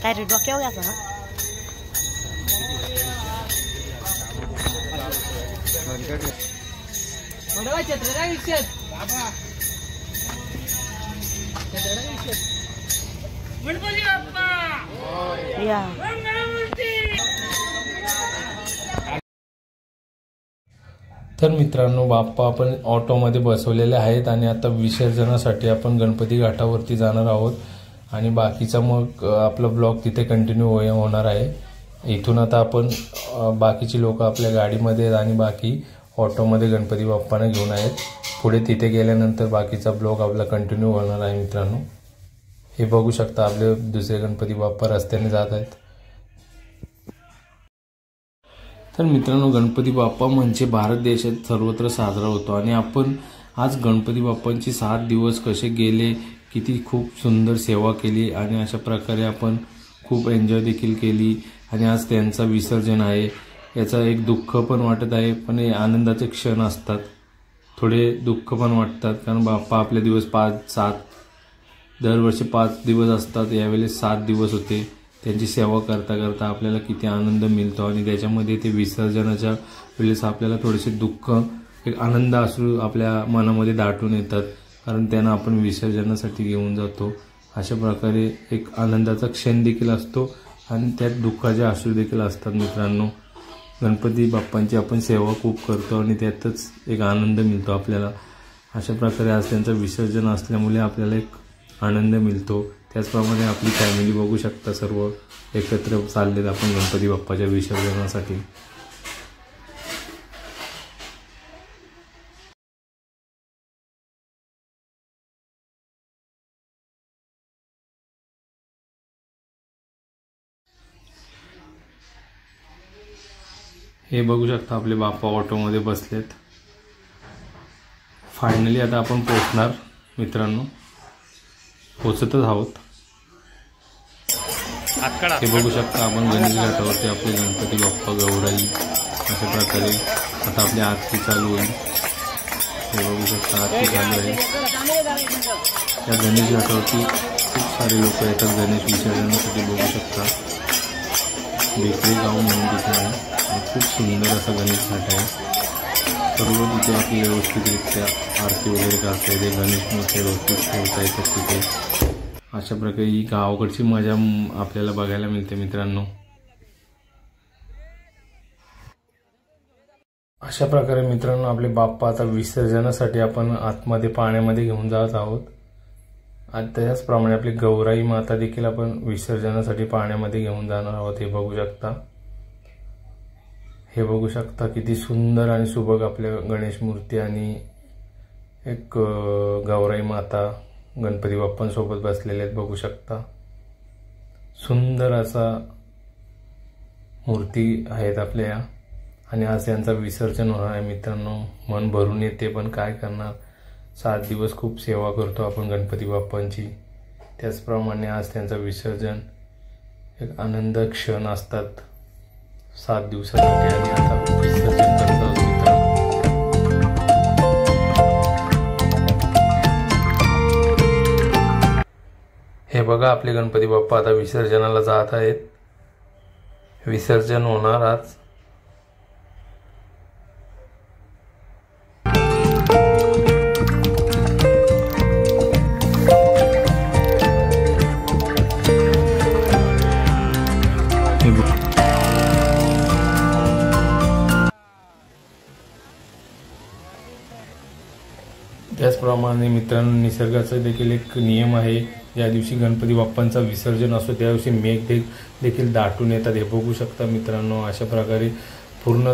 काय रे डोक्यावर घ्यायचं ना या तर मित्रांनो बाप्पा आपण ऑटोमध्ये बसवलेले आहेत आणि आता विसर्जनासाठी आपण गणपती घाटावरती जाणार आहोत आणि बाकीचा मग आपला ब्लॉग तिथे कंटिन्यू होणार आहे। इथून आता आपण बाकीची लोक आपल्या गाडीमध्ये आहेत आणि बाकी ऑटोमध्ये गणपती बाप्पांना घेऊन आहेत। पुढे तिथे गेल्यानंतर बाकीचा ब्लॉग आपला कंटिन्यू होणार आहे। मित्रांनो हे बघू शकता आपले दुसरे गणपती बाप्पा रस्त्याने जात आहेत। तर मित्रांनो गणपती बाप्पा म्हणजे भारत देशात सर्वत्र साजरा होतो आणि आपण आज गणपती बाप्पांची 7 दिवस कसे गेले, किती खूप सुंदर सेवा केली आणि अशा प्रकारे आपण खूप एन्जॉय देखील केली आणि आज त्यांचा विसर्जन आहे। याचा एक दुःख पण वाटत आहे पण हे आनंदाचे क्षण असतात। थोडे दुःख पण वाटतात कारण बाप्पा आपले दिवस 5-7 दरवर्षी 5 दिवस असतात, यावेळेस 7 दिवस होते। त्यांची सेवा करता करता आपल्याला किती आनंद मिळतो आणि त्याच्यामध्ये ते विसर्जनाच्या वेळेस आपल्याला थोडेसे दुःख एक आनंद अश्रू आपल्या मनामध्ये दाटून येतात कारण त्यांना आपण विसर्जनासाठी घेऊन जातो। अशा प्रकारे एक आनंदाचा क्षण देखील असतो आणि त्यात दुःखाचे अश्रू देखील असतात। मित्रांनो गणपती बाप्पांची आपण सेवा खूप करतो आणि त्यातच एक आनंद मिळतो आपल्याला। अशा प्रकारे आज त्यांचं विसर्जन असल्यामुळे आपल्याला एक आनंद मिळतो। त्याचप्रमाणे आपली फॅमिली बघू शकता सर्व एकत्र चाललेत आपण गणपती बाप्पाच्या विसर्जनासाठी। हे बघू शकता आपले बाप्पा ऑटोमध्ये बसलेत। फायनली आता आपण पोहोचणार मित्रांनो, पोहोचतच आहोत। हे बघू शकता आपण गणेश घाटावरती आपले गणपती बाप्पा गौराई अशा प्रकारे आता आपली आरती चालू होईल। हे बघू शकता आरती चालू आहे। या गणेश घाटावरती खूप सारे लोक येतात गणेश विसर्जनासाठी। बघू शकता बेकरी गाव म्हणून तिथे आहे आणि खूप सुंदर असा गणेश घाट आहे। सर्व तिथे आपली व्यवस्थितरित्या आरती वगैरे करता येते, गणेश मूर्ती व्यवस्थित ठेवता येतात तिथे। अशा प्रकारे ही गावाकडची मजा आपल्याला बघायला मिळते मित्रांनो। अशा प्रकारे मित्रांनो आपले बाप्पा आता विसर्जनासाठी आपण आतमध्ये पाण्यामध्ये घेऊन जात आहोत आणि त्याचप्रमाणे आपली गौराई माता देखील आपण विसर्जनासाठी पाण्यामध्ये घेऊन जाणार आहोत। हे बघू शकता, हे बघू शकता किती सुंदर आणि सुबक आपल्या गणेश मूर्ती आणि एक गौराई माता गणपती बाप्पांसोबत बसलेले आहेत। बघू शकता सुंदर असा मूर्ती आहेत आपल्या आणि आज यांचा विसर्जन होणार आहे मित्रांनो। मन भरून येते पण काय करणार, 7 दिवस खूप सेवा करतो आपण गणपती बाप्पांची। त्याचप्रमाणे आज त्यांचा विसर्जन एक आनंद क्षण असतात 7 दिवसासाठी आणि आता विसर्जन करत आहोत मित्रांनो। हे बघा आपले गणपती बाप्पा आता विसर्जनाला जात आहेत। विसर्जन होणार आज। त्याचप्रमाणे मित्रांनो निसर्गाचा देखील एक नियम आहे, ज्या दिवशी गणपती बाप्पांचा विसर्जन असतो त्या दिवशी मेघ देखील दाटून येतात। हे बघू शकता मित्रांनो। अशा प्रकारे पूर्ण